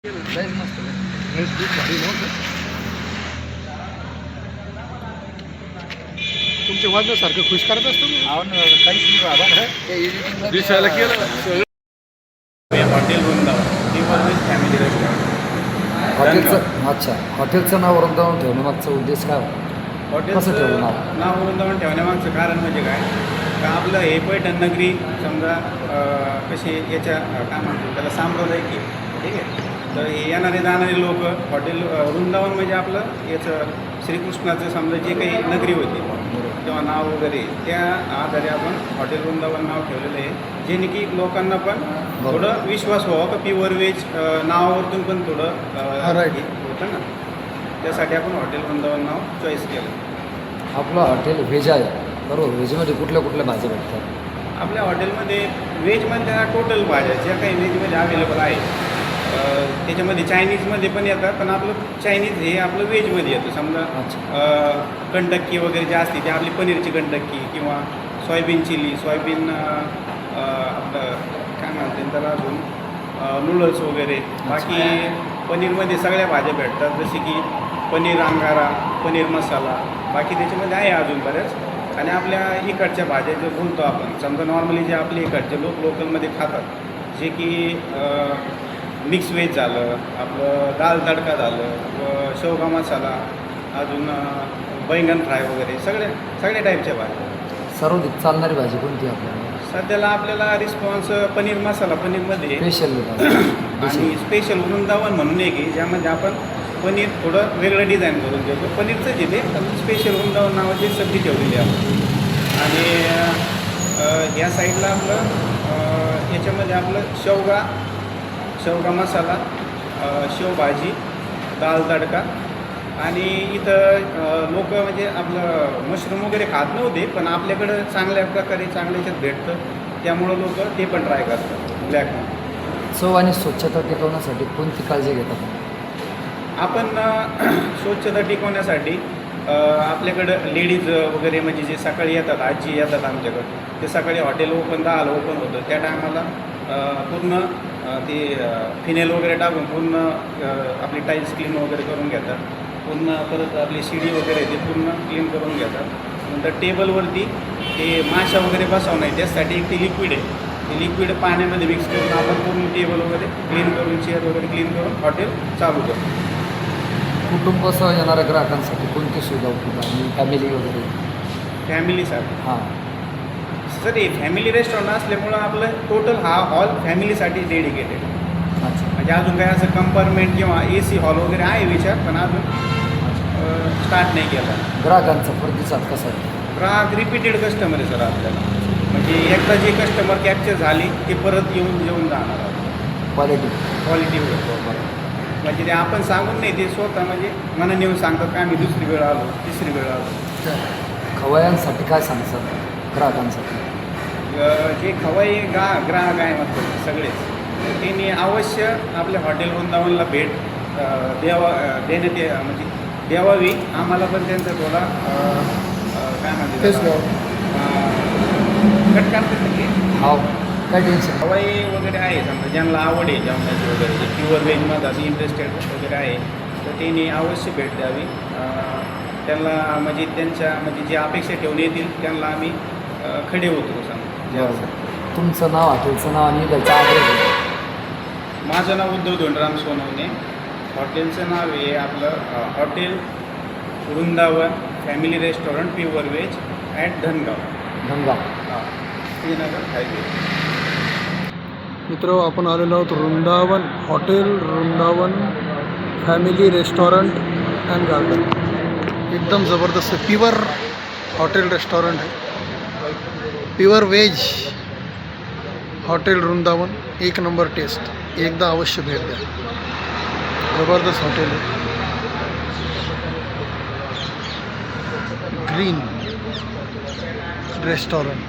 लयच मस्त लयच खूप भारी मस्त. तुमच्या वाजण्यासारखं खुश करत असतो काहीच नाही बाबा. दिसायला केलं हॉटेल वृंदावन ती फॅमिली रेस्टॉरंट. हॉटेलचं अच्छा हॉटेलचं नाव वृंदावन ठेवण्यामागचा उद्देश काय होता? कसं ठेवलं हॉटेलचं नाव वृंदावन ठेवण्यामागचं कारण म्हणजे काय का आपलं हे पैठण नगरी समजा कशी याच्या काय म्हणतो त्याला सांप्रदायिक आहे, ठीक आहे. तर हे येणारे जाणारे लोक हॉटेल वृंदावन म्हणजे आपलं याचं श्रीकृष्णाचं समजा जे काही नगरी होती किंवा नाव वगैरे त्या आधारे आपण हॉटेल वृंदावन नाव ठेवलेलं आहे, जेणे की लोकांना पण थोडं विश्वास व्हावा का प्युअर व्हेज नावावरतून पण थोडं हे होतं ना, त्यासाठी आपण हॉटेल वृंदावन नाव चॉईस केलं. आपलं हॉटेल व्हेज आहे बरोबर. व्हेजमध्ये कुठल्या कुठल्या भाज्या भेटतात? आपल्या हॉटेलमध्ये व्हेजमध्ये टोटल भाज्या ज्या काही व्हेजमध्ये अवेलेबल आहे त्याच्यामध्ये चायनीजमध्ये पण येतात, पण आपलं चायनीज हे आपलं व्हेजमध्ये येतं. समजा कंटक्की वगैरे जे असते ते आपली पनीरची कंटक्की किंवा सोयाबीन चिली, सोयाबीन आपलं काय म्हणते त्याला अजून नूडल्स वगैरे. बाकी पनीरमध्ये सगळ्या भाज्या भेटतात, जसे की पनीर अंगारा, पनीर मसाला, बाकी त्याच्यामध्ये आहे अजून बऱ्याच. आणि आपल्या इकडच्या भाज्या जे बोलतो आपण समजा नॉर्मली जे आपले इकडचे लोक लोकलमध्ये खातात, जे की मिक्स व्हेज झालं, आपलं दाल तडका झालं, शेवगा मसाला, अजून बैंगन फ्राय वगैरे सगळ्या टाईपच्या भाज्या. सर्वाधिक चालणारी भाजी कोणती आपल्याला? सध्याला आपल्याला रिस्पॉन्स पनीर मसाला पनीरमध्ये स्पेशल आणि स्पेशल वृंदावन म्हणून एक आहे, ज्यामध्ये आपण पनीर थोडं वेगळं डिझाईन करून देतो. पनीरचंच येते पण स्पेशल वृंदावन नावाची सब्जी ठेवलेली आहे. आणि या साईडला आपलं याच्यामध्ये आपलं शेवगा मसाला, शेवभाजी, दाल तडका. आणि इथं लोक म्हणजे आपलं मशरूम वगैरे खात नव्हते, पण आपल्याकडं चांगल्या प्रकारे चांगल्याच्यात भेटतं, त्यामुळं लोक ते पण ट्राय करतात. ब्लॅक चव आणि स्वच्छता टिकवण्यासाठी कोणती काळजी घेतात? आपण स्वच्छता टिकवण्यासाठी आपल्याकडं लेडीज वगैरे म्हणजे जे सकाळी येतात, आजी येतात आमच्याकडं, ते सकाळी हॉटेल 10:00 ओपन होतं, त्या टायमाला पूर्ण ते फिनेल वगैरे टाकून पूर्ण आपली टाईल्स क्लीन वगैरे करून घेतात. पूर्ण परत आपली शिडी वगैरे ते पूर्ण क्लीन करून घेतात. नंतर टेबलवरती ते माशा वगैरे बसवू नाही, त्यासाठी एक ते लिक्विड आहे, ते लिक्विड पाण्यामध्ये मिक्स करून आपण पूर्ण टेबल वगैरे क्लीन करून, चेअर वगैरे क्लीन करून हॉटेल चालू करतो. कुटुंबासह येणाऱ्या ग्राहकांसाठी कोणती सुविधा उपलब्ध आहे? फॅमिली वगैरे फॅमिलीसाठी हां सर हे फॅमिली रेस्टॉरंट असल्यामुळं आपलं टोटल हा हॉल फॅमिलीसाठी डेडिकेटेड. अच्छा. म्हणजे अजून काही असं कंपार्टमेंट किंवा AC हॉल वगैरे आहे विचार, पण अजून स्टार्ट नाही केला. ग्राहकांचा प्रतिसाद कसा आहे? ग्राहक रिपीटेड कस्टमर आहे सर आपल्याला, म्हणजे एकदा जे कस्टमर कॅप्चर झाली ते परत येऊन जाणार. क्वालिटी म्हणजे ते आपण सांगून नाही, ते स्वतः म्हणजे मनाने येऊन सांगतात का आम्ही दुसरी वेळ आलो, तिसरी वेळ आलो. खवयांसाठी काय सांगतात ग्राहकांसाठी? जे खवाई ग्राहक आहे मतलब सगळेच, त्यांनी अवश्य आपल्या हॉटेल वृंदावनला भेट म्हणजे द्यावावी. आम्हाला पण त्यांचा थोडा काय म्हणते कट करतात हो काय टेन्शन. खवाई वगैरे आहे समजा ज्यांना आवड आहे जेवणाची वगैरे, जे प्युअर व्हेजमध्ये इंटरेस्टेड वगैरे आहे, तर त्यांनी अवश्य भेट द्यावी. त्यांना म्हणजे त्यांच्या म्हणजे जे अपेक्षा ठेवून येतील त्यांना आम्ही खडे उतरू समजा. तुमचं नाव, हॉटेलचं नाव आणि त्याचा आग्रह? माझं नाव उद्धव धोंडराम सोनवणे. हॉटेलचं नाव आहे आपलं hotel Vrindavan family restaurant pure veg at Dhangaon, Srinagar highway. मित्र, आपण आलेलो आहोत Vrindavan hotel, Vrindavan family restaurant and garden. एकदम ज़बरदस्त प्युअर हॉटेल रेस्टॉरंट आहे, प्युअर वेज हॉटेल वृंदावन. एक नंबर टेस्ट, एकदा अवश्य भेट द्या. ज़बरदस्त हॉटेल आहे. Green restaurant.